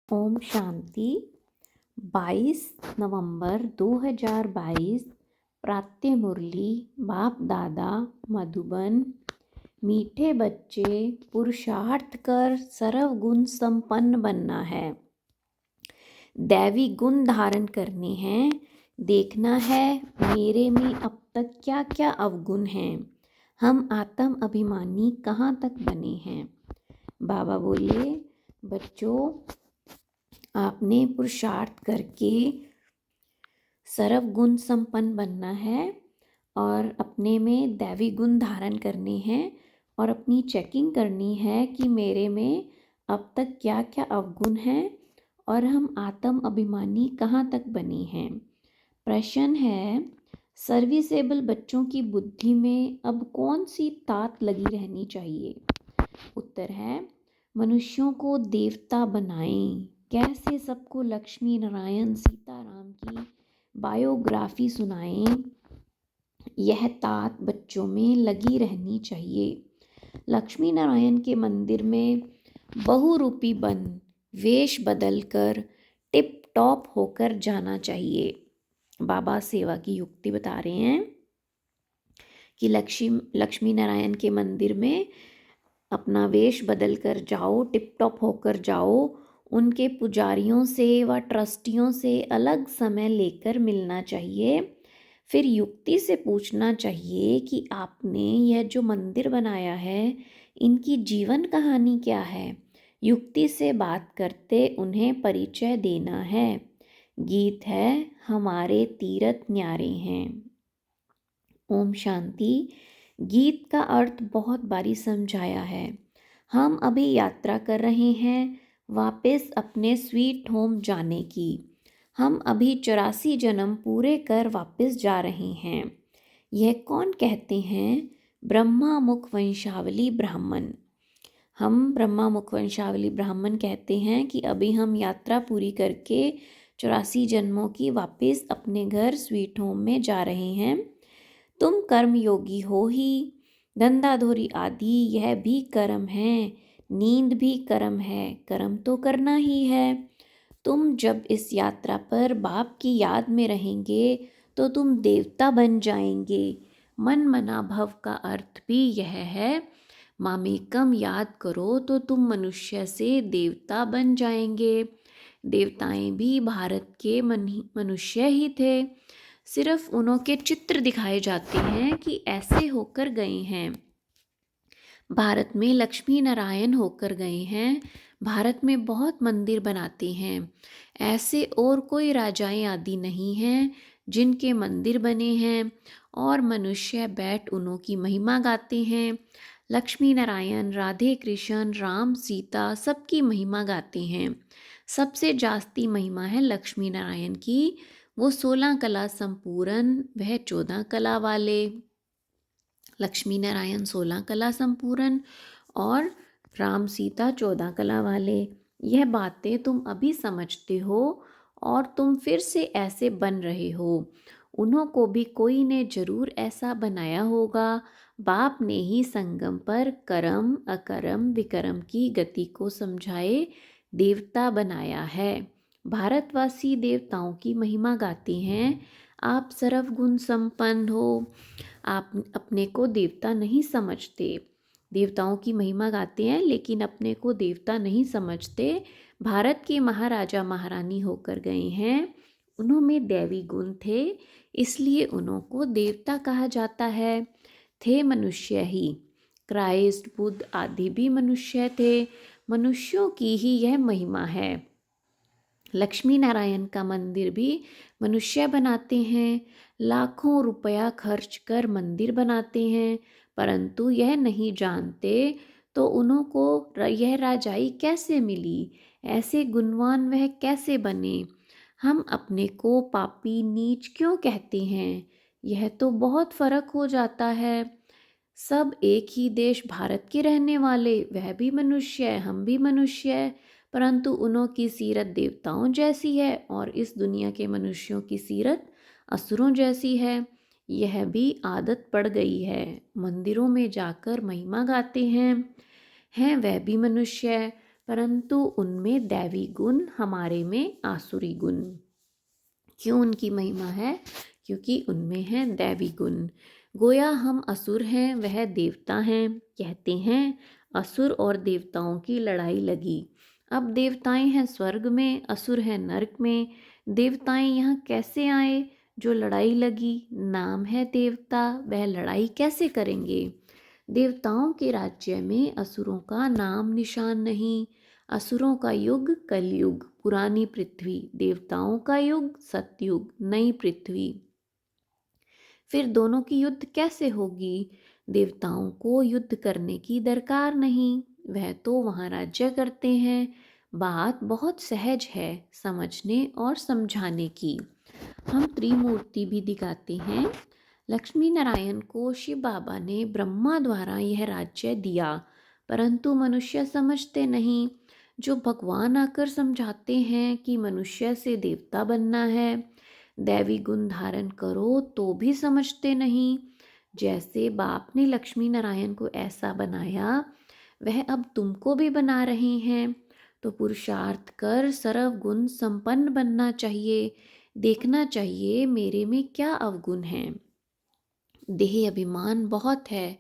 ओम शांति। 22 नवंबर 2022 प्रातः मुरली बाप दादा मधुबन। मीठे बच्चे, पुरुषार्थ कर सर्वगुण संपन्न बनना है, दैवी गुण धारण करने हैं। देखना है मेरे में अब तक क्या क्या अवगुण हैं, हम आत्म अभिमानी कहाँ तक बने हैं। बाबा बोले, बच्चों आपने पुरुषार्थ करके सर्व गुण संपन्न बनना है और अपने में दैवी गुण धारण करने हैं और अपनी चेकिंग करनी है कि मेरे में अब तक क्या क्या अवगुण हैं और हम आत्म अभिमानी कहाँ तक बने हैं। प्रश्न है, सर्विसेबल बच्चों की बुद्धि में अब कौन सी तात लगी रहनी चाहिए। उत्तर है, मनुष्यों को देवता बनाएं। कैसे सबको लक्ष्मी नारायण सीताराम की बायोग्राफी सुनाएं, यह तात बच्चों में लगी रहनी चाहिए। लक्ष्मी नारायण के मंदिर में बहुरूपी बन वेश बदलकर टिप टॉप होकर जाना चाहिए। बाबा सेवा की युक्ति बता रहे हैं कि लक्ष्मी नारायण के मंदिर में अपना वेश बदल कर जाओ, टिप टॉप होकर जाओ, उनके पुजारियों से व ट्रस्टियों से अलग समय लेकर मिलना चाहिए। फिर युक्ति से पूछना चाहिए कि आपने यह जो मंदिर बनाया है इनकी जीवन कहानी क्या है। युक्ति से बात करते उन्हें परिचय देना है। गीत है, हमारे तीरथ न्यारे हैं। ओम शांति। गीत का अर्थ बहुत बारी समझाया है। हम अभी यात्रा कर रहे हैं वापस अपने स्वीट होम जाने की। हम अभी 84 जन्म पूरे कर वापस जा रहे हैं। यह कौन कहते हैं? ब्रह्मा मुख वंशावली ब्राह्मण। हम ब्रह्मा मुख वंशावली ब्राह्मण कहते हैं कि अभी हम यात्रा पूरी करके 84 जन्मों की वापस अपने घर स्वीट होम में जा रहे हैं। तुम कर्म योगी हो ही, धंधाधोरी आदि यह भी कर्म है, नींद भी कर्म है, कर्म तो करना ही है। तुम जब इस यात्रा पर बाप की याद में रहेंगे तो तुम देवता बन जाएंगे। मन मना भव का अर्थ भी यह है, मामेकम याद करो तो तुम मनुष्य से देवता बन जाएंगे। देवताएं भी भारत के मनुष्य ही थे, सिर्फ उनके चित्र दिखाए जाते हैं कि ऐसे होकर गए हैं। भारत में लक्ष्मी नारायण होकर गए हैं। भारत में बहुत मंदिर बनाते हैं। ऐसे और कोई राजाएं आदि नहीं हैं जिनके मंदिर बने हैं और मनुष्य बैठ उन्हों की महिमा गाते हैं। लक्ष्मी नारायण, राधे कृष्ण, राम सीता सबकी महिमा गाते हैं। सबसे जास्ती महिमा है लक्ष्मी नारायण की। वो 16 कला संपूर्ण, वह 14 कला वाले। लक्ष्मी नारायण 16 कला संपूर्ण और राम सीता 14 कला वाले। यह बातें तुम अभी समझते हो और तुम फिर से ऐसे बन रहे हो। उन्हों को भी कोई ने जरूर ऐसा बनाया होगा। बाप ने ही संगम पर कर्म अकर्म विकर्म की गति को समझाए देवता बनाया है। भारतवासी देवताओं की महिमा गाते हैं। आप सर्वगुण संपन्न हो। आप अपने को देवता नहीं समझते। देवताओं की महिमा गाते हैं लेकिन अपने को देवता नहीं समझते। भारत के महाराजा महारानी होकर गए हैं। उन्हों में दैवी गुण थे, इसलिए उन्हों को देवता कहा जाता है। थे मनुष्य ही। क्राइस्ट, बुद्ध आदि भी मनुष्य थे। मनुष्यों की ही यह महिमा है। लक्ष्मी नारायण का मंदिर भी मनुष्य बनाते हैं। लाखों रुपया खर्च कर मंदिर बनाते हैं, परंतु यह नहीं जानते तो उन्हों को यह राजाई कैसे मिली, ऐसे गुणवान वह कैसे बने। हम अपने को पापी नीच क्यों कहते हैं? यह तो बहुत फर्क हो जाता है। सब एक ही देश भारत के रहने वाले, वह भी मनुष्य है, हम भी मनुष्य है, परंतु उन्हों की सीरत देवताओं जैसी है और इस दुनिया के मनुष्यों की सीरत असुरों जैसी है। यह भी आदत पड़ गई है। मंदिरों में जाकर महिमा गाते हैं वह भी मनुष्य है, परंतु उनमें दैवी गुण, हमारे में आसुरी गुण। क्यों उनकी महिमा है? क्योंकि उनमें है दैवी गुण। गोया हम असुर हैं, वह देवता हैं। कहते हैं असुर और देवताओं की लड़ाई लगी। अब देवताएं हैं स्वर्ग में, असुर हैं नरक में। देवताएं यहाँ कैसे आए? जो लड़ाई लगी, नाम है देवता, वह लड़ाई कैसे करेंगे? देवताओं के राज्य में असुरों का नाम निशान नहीं। असुरों का युग कलयुग, पुरानी पृथ्वी। देवताओं का युग सतयुग, नई पृथ्वी। फिर दोनों की युद्ध कैसे होगी? देवताओं को युद्ध करने की दरकार नहीं, वह तो वहाँ राज्य करते हैं। बात बहुत सहज है समझने और समझाने की। हम त्रिमूर्ति भी दिखाते हैं। लक्ष्मी नारायण को शिव बाबा ने ब्रह्मा द्वारा यह राज्य दिया, परंतु मनुष्य समझते नहीं। जो भगवान आकर समझाते हैं कि मनुष्य से देवता बनना है, दैवी गुण धारण करो, तो भी समझते नहीं। जैसे बाप ने लक्ष्मी नारायण को ऐसा बनाया, वह अब तुमको भी बना रहे हैं। तो पुरुषार्थ कर सर्व गुण संपन्न बनना चाहिए। देखना चाहिए मेरे में क्या अवगुण हैं। देह अभिमान बहुत है।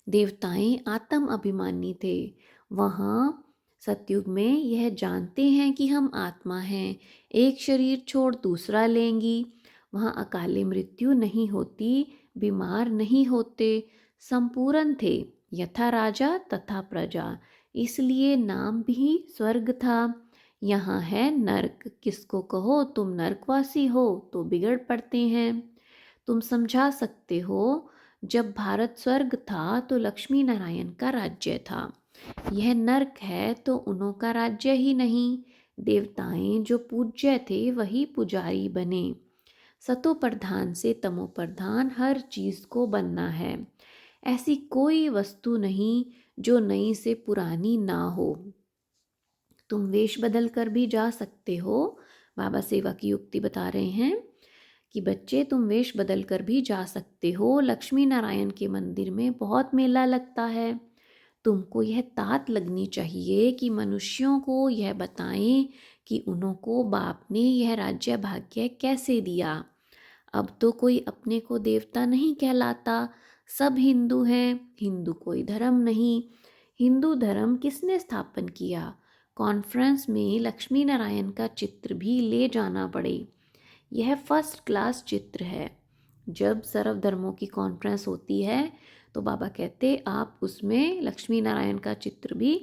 देवताएं आत्म अभिमानी थे। वहाँ सतयुग में यह जानते हैं कि हम आत्मा हैं, एक शरीर छोड़ दूसरा लेंगी। वहाँ अकाले मृत्यु नहीं होती, बीमार नहीं होते, संपूर्ण थे, यथा राजा तथा प्रजा। इसलिए नाम भी स्वर्ग था। यहाँ है नरक। किसको कहो तुम नरकवासी हो तो बिगड़ पड़ते हैं। तुम समझा सकते हो, जब भारत स्वर्ग था तो लक्ष्मी नारायण का राज्य था। यह नरक है तो उन्हों का राज्य ही नहीं। देवताएं जो पूज्य थे वही पुजारी बने। सतो प्रधान से तमो प्रधान हर चीज को बनना है। ऐसी कोई वस्तु नहीं जो नई से पुरानी ना हो। तुम वेश बदल कर भी जा सकते हो। बाबा सेवा की युक्ति बता रहे हैं कि बच्चे तुम वेश बदल कर भी जा सकते हो। लक्ष्मी नारायण के मंदिर में बहुत मेला लगता है। तुमको यह तात लगनी चाहिए कि मनुष्यों को यह बताएं कि उन्हों को बाप ने यह राज्य भाग्य कैसे दिया। अब तो कोई अपने को देवता नहीं कहलाता, सब हिंदू हैं। हिंदू कोई धर्म नहीं। हिंदू धर्म किसने स्थापन किया? कॉन्फ्रेंस में लक्ष्मी नारायण का चित्र भी ले जाना पड़े। यह फर्स्ट क्लास चित्र है। जब सर्व धर्मों की कॉन्फ्रेंस होती है तो बाबा कहते आप उसमें लक्ष्मी नारायण का चित्र भी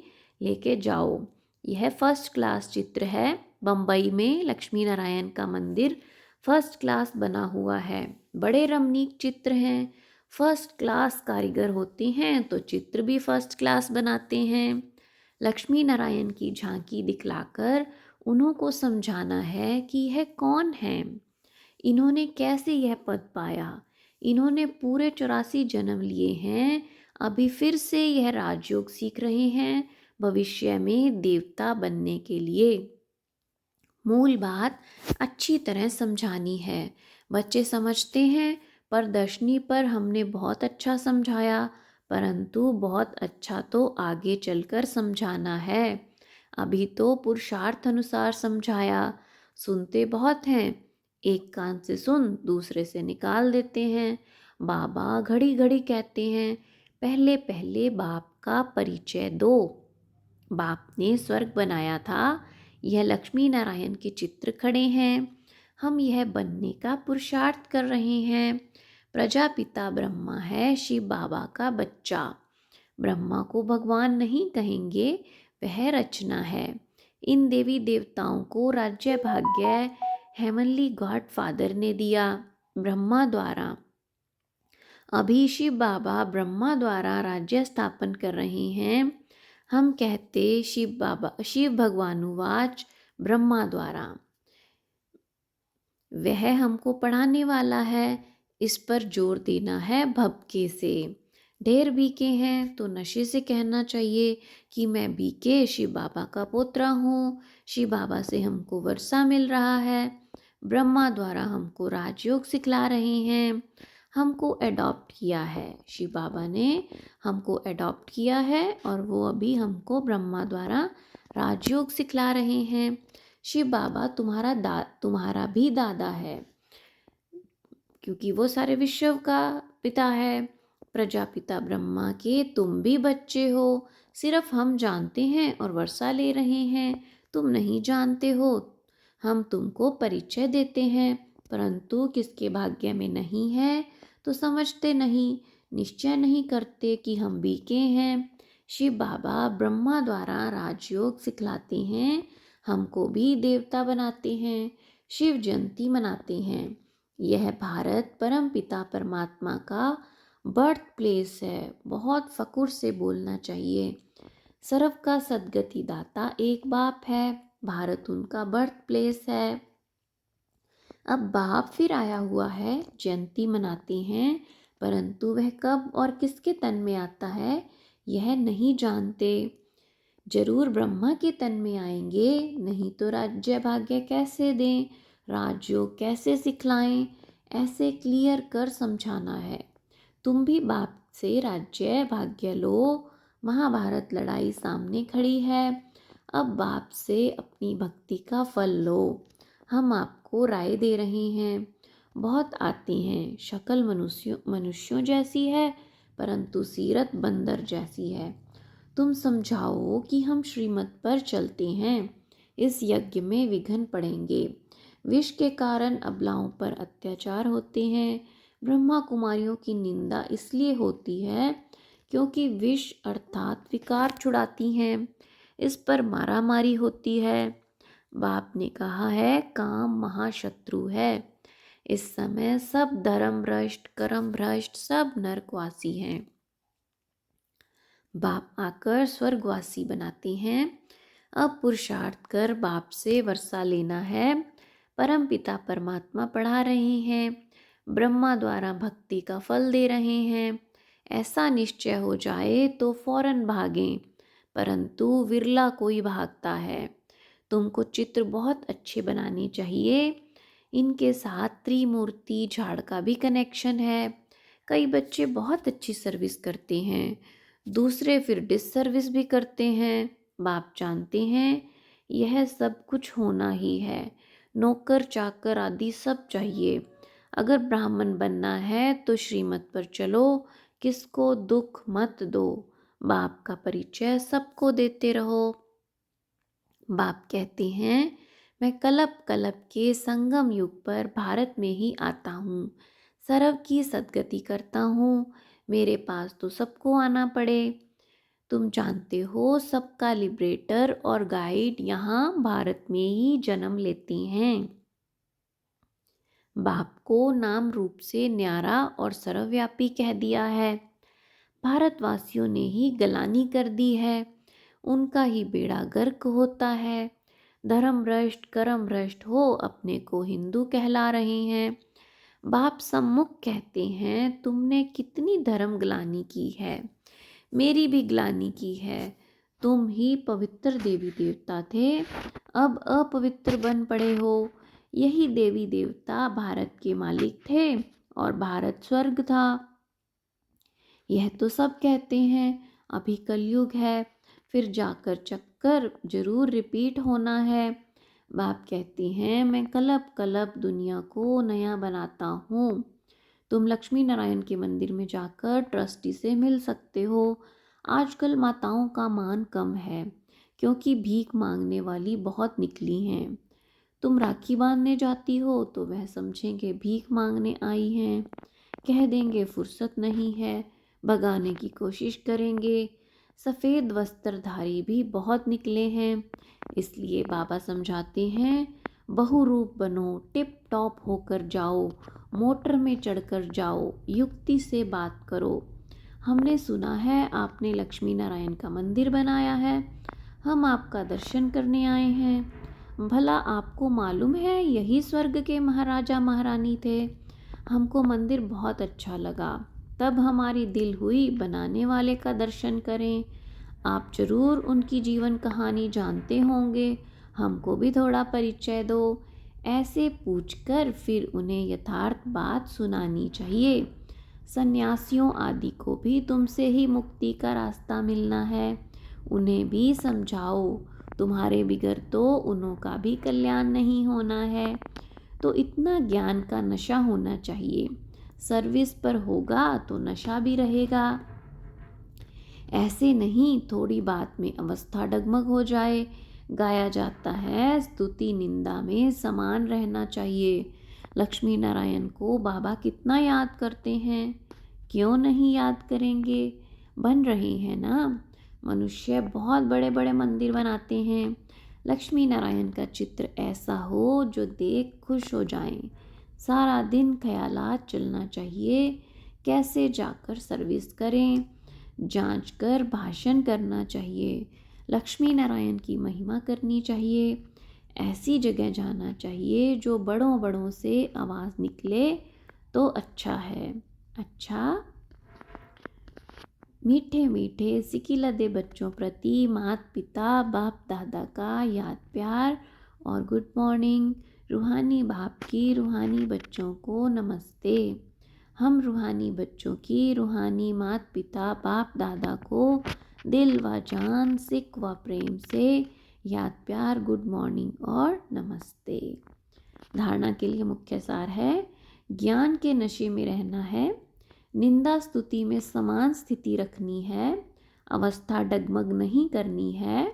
लेके जाओ। यह फर्स्ट क्लास चित्र है। बम्बई में लक्ष्मी नारायण का मंदिर फर्स्ट क्लास बना हुआ है। बड़े रमणीक चित्र हैं। फर्स्ट क्लास कारीगर होते हैं तो चित्र भी फर्स्ट क्लास बनाते हैं। लक्ष्मी नारायण की झांकी दिखलाकर उन्हों को समझाना है कि यह कौन है, इन्होंने कैसे यह पद पाया। इन्होंने पूरे 84 जन्म लिए हैं, अभी फिर से यह राजयोग सीख रहे हैं भविष्य में देवता बनने के लिए। मूल बात अच्छी तरह समझानी है। बच्चे समझते हैं। प्रदर्शनी पर हमने बहुत अच्छा समझाया, परंतु बहुत अच्छा तो आगे चलकर समझाना है। अभी तो पुरुषार्थ अनुसार समझाया। सुनते बहुत हैं, एक कान से सुन दूसरे से निकाल देते हैं। बाबा घड़ी घड़ी कहते हैं पहले पहले बाप का परिचय दो। बाप ने स्वर्ग बनाया था। यह लक्ष्मी नारायण के चित्र खड़े हैं। हम यह बनने का पुरुषार्थ कर रहे हैं। प्रजापिता ब्रह्मा है, शिव बाबा का बच्चा। ब्रह्मा को भगवान नहीं कहेंगे, वह रचना है। इन देवी देवताओं को राज्य भाग्य हेमनली गॉड फादर ने दिया ब्रह्मा द्वारा। अभी शिव बाबा ब्रह्मा द्वारा राज्य स्थापन कर रहे हैं। हम कहते शिव भगवानुवाच ब्रह्मा द्वारा। वह हमको पढ़ाने वाला है, इस पर जोर देना है भभके से। ढेर बीके हैं तो नशे से कहना चाहिए कि मैं बीके शिव बाबा का पोतरा हूँ। शिव बाबा से हमको वर्षा मिल रहा है। ब्रह्मा द्वारा हमको राजयोग सिखला रहे हैं। हमको अडॉप्ट किया है, शिव बाबा ने हमको अडॉप्ट किया है और वो अभी हमको ब्रह्मा द्वारा राजयोग सिखला रहे हैं। शिव बाबा तुम्हारा भी दादा है, क्योंकि वो सारे विश्व का पिता है। प्रजापिता ब्रह्मा के तुम भी बच्चे हो। सिर्फ हम जानते हैं और वर्षा ले रहे हैं, तुम नहीं जानते हो। हम तुमको परिचय देते हैं, परंतु किसके भाग्य में नहीं है तो समझते नहीं, निश्चय नहीं करते कि हम बीके हैं। शिव बाबा ब्रह्मा द्वारा राजयोग सिखलाते हैं, हमको भी देवता बनाते हैं, शिव जयंती मनाते हैं। यह भारत परम पिता परमात्मा का बर्थ प्लेस है। बहुत फकुर से बोलना चाहिए। सर्व का सद्गति दाता एक बाप है, भारत उनका बर्थ प्लेस है। अब बाप फिर आया हुआ है, जयंती मनाते हैं, परंतु वह कब और किसके तन में आता है यह नहीं जानते। जरूर ब्रह्मा के तन में आएंगे, नहीं तो राज्य भाग्य कैसे दें, राजयोग कैसे सिखलाएं, ऐसे क्लियर कर समझाना है। तुम भी बाप से राज्य भाग्य लो। महाभारत लड़ाई सामने खड़ी है, अब बाप से अपनी भक्ति का फल लो। हम आपको राय दे रहे हैं। बहुत आते हैं, शक्ल मनुष्यों जैसी है, परंतु सीरत बंदर जैसी है। तुम समझाओ कि हम श्रीमत पर चलते हैं, इस यज्ञ में विघ्न पड़ेंगे। विष के कारण अबलाओं पर अत्याचार होते हैं। ब्रह्मा कुमारियों की निंदा इसलिए होती है क्योंकि विष अर्थात विकार छुड़ाती हैं, इस पर मारामारी होती है। बाप ने कहा है काम महाशत्रु है। इस समय सब धर्म भ्रष्ट कर्म भ्रष्ट सब नरकवासी हैं। बाप आकर स्वर्गवासी बनाते हैं। अब पुरुषार्थ कर बाप से वर्षा लेना है। परम पिता परमात्मा पढ़ा रहे हैं, ब्रह्मा द्वारा भक्ति का फल दे रहे हैं। ऐसा निश्चय हो जाए तो फौरन भागें, परंतु विरला कोई भागता है। तुमको चित्र बहुत अच्छे बनाने चाहिए। इनके साथ त्रिमूर्ति झाड़ का भी कनेक्शन है। कई बच्चे बहुत अच्छी सर्विस करते हैं, दूसरे फिर डिससर्विस भी करते हैं। बाप जानते हैं यह सब कुछ होना ही है। नौकर चाकर आदि सब चाहिए। अगर ब्राह्मण बनना है तो श्रीमत पर चलो, किसको दुख मत दो। बाप का परिचय सबको देते रहो। बाप कहते हैं मैं कलप कलप के संगम युग पर भारत में ही आता हूँ, सर्व की सद्गति करता हूँ। मेरे पास तो सबको आना पड़े। तुम जानते हो सबका लिबरेटर और गाइड यहाँ भारत में ही जन्म लेते हैं। बाप को नाम रूप से न्यारा और सर्वव्यापी कह दिया है। भारतवासियों ने ही गलानी कर दी है, उनका ही बेड़ा गर्क होता है। धर्म भ्रष्ट कर्म भ्रष्ट हो अपने को हिंदू कहला रहे हैं। बाप सम्मुख कहते हैं तुमने कितनी धर्म ग्लानी की है, मेरी भी ग्लानी की है। तुम ही पवित्र देवी देवता थे, अब अपवित्र बन पड़े हो। यही देवी देवता भारत के मालिक थे और भारत स्वर्ग था। यह तो सब कहते हैं। अभी कलयुग है, फिर जाकर चक्कर जरूर रिपीट होना है। बाप कहते हैं मैं कलप कलप दुनिया को नया बनाता हूँ। तुम लक्ष्मी नारायण के मंदिर में जाकर ट्रस्टी से मिल सकते हो। आजकल माताओं का मान कम है, क्योंकि भीख मांगने वाली बहुत निकली हैं। तुम राखी बांधने जाती हो तो वह समझेंगे भीख मांगने आई हैं, कह देंगे फुर्सत नहीं है, भगाने की कोशिश करेंगे। सफ़ेद वस्त्रधारी भी बहुत निकले हैं, इसलिए बाबा समझाते हैं बहुरूप बनो, टिप टॉप होकर जाओ, मोटर में चढ़कर जाओ, युक्ति से बात करो। हमने सुना है आपने लक्ष्मी नारायण का मंदिर बनाया है, हम आपका दर्शन करने आए हैं। भला आपको मालूम है यही स्वर्ग के महाराजा महारानी थे। हमको मंदिर बहुत अच्छा लगा, तब हमारी दिल हुई बनाने वाले का दर्शन करें। आप जरूर उनकी जीवन कहानी जानते होंगे, हमको भी थोड़ा परिचय दो। ऐसे पूछकर फिर उन्हें यथार्थ बात सुनानी चाहिए। सन्यासियों आदि को भी तुमसे ही मुक्ति का रास्ता मिलना है, उन्हें भी समझाओ। तुम्हारे बिगर तो उन्हों का भी कल्याण नहीं होना है। तो इतना ज्ञान का नशा होना चाहिए। सर्विस पर होगा तो नशा भी रहेगा। ऐसे नहीं थोड़ी बात में अवस्था डगमग हो जाए। गाया जाता है स्तुति निंदा में समान रहना चाहिए। लक्ष्मी नारायण को बाबा कितना याद करते हैं, क्यों नहीं याद करेंगे। बन रहे हैं ना। मनुष्य बहुत बड़े बड़े मंदिर बनाते हैं। लक्ष्मी नारायण का चित्र ऐसा हो जो देख खुश हो जाएं। सारा दिन ख्यालात चलना चाहिए, कैसे जाकर सर्विस करें, जांच कर भाषण करना चाहिए। लक्ष्मी नारायण की महिमा करनी चाहिए। ऐसी जगह जाना चाहिए जो बड़ों बड़ों से आवाज़ निकले तो अच्छा है। अच्छा, मीठे मीठे सिकिलदे बच्चों प्रति माता पिता बाप दादा का याद प्यार और गुड मॉर्निंग। रूहानी बाप की रूहानी बच्चों को नमस्ते। हम रूहानी बच्चों की रूहानी माता पिता बाप दादा को दिल व जान सिक व प्रेम से याद प्यार गुड मॉर्निंग और नमस्ते। धारणा के लिए मुख्य सार है, ज्ञान के नशे में रहना है, निंदा स्तुति में समान स्थिति रखनी है, अवस्था डगमग नहीं करनी है,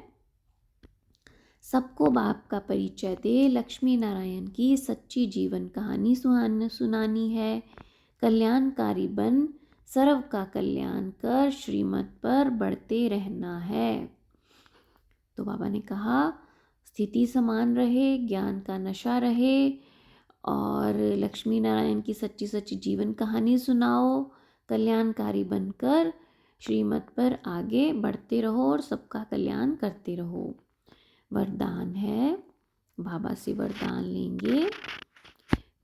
सबको बाप का परिचय दे लक्ष्मी नारायण की सच्ची जीवन कहानी सुनानी है, कल्याणकारी बन सर्व का कल्याण कर श्रीमत पर बढ़ते रहना है। तो बाबा ने कहा स्थिति समान रहे, ज्ञान का नशा रहे और लक्ष्मी नारायण की सच्ची सच्ची जीवन कहानी सुनाओ, कल्याणकारी बनकर श्रीमत पर आगे बढ़ते रहो और सबका कल्याण करते रहो। वरदान है, बाबा से वरदान लेंगे।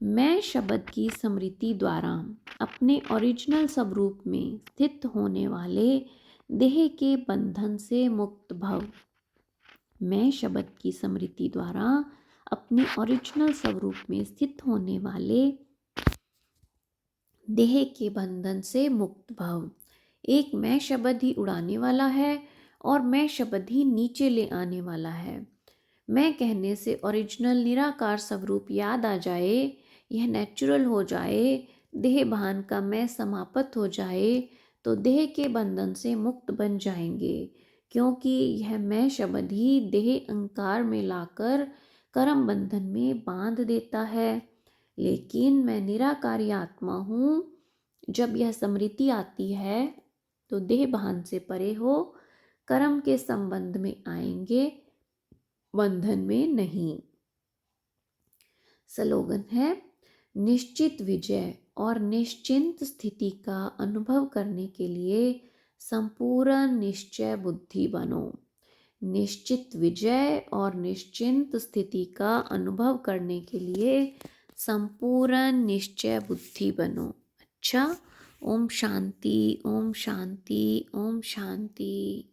मैं शब्द की स्मृति द्वारा अपने ओरिजिनल स्वरूप में स्थित होने वाले देह के बंधन से मुक्त भव। मैं शब्द की स्मृति द्वारा अपने ओरिजिनल स्वरूप में स्थित होने वाले देह के बंधन से मुक्त भव। एक मैं शब्द ही उड़ाने वाला है और मैं शब्द ही नीचे ले आने वाला है। मैं कहने से ओरिजिनल निराकार स्वरूप याद आ जाए, यह नेचुरल हो जाए, देह भान का मैं समाप्त हो जाए तो देह के बंधन से मुक्त बन जाएंगे, क्योंकि यह मैं शब्द ही देह अहंकार में लाकर कर्म बंधन में बांध देता है। लेकिन मैं निराकारी आत्मा हूँ। जब यह स्मृति आती है तो देह भान से परे हो कर्म के संबंध में आएंगे, बंधन में नहीं। स्लोगन है, निश्चित विजय और निश्चिंत स्थिति का अनुभव करने के लिए संपूर्ण निश्चय बुद्धि बनो। निश्चित विजय और निश्चिंत स्थिति का अनुभव करने के लिए संपूर्ण निश्चय बुद्धि बनो। अच्छा, ओम शांति, ओम शांति, ओम शांति।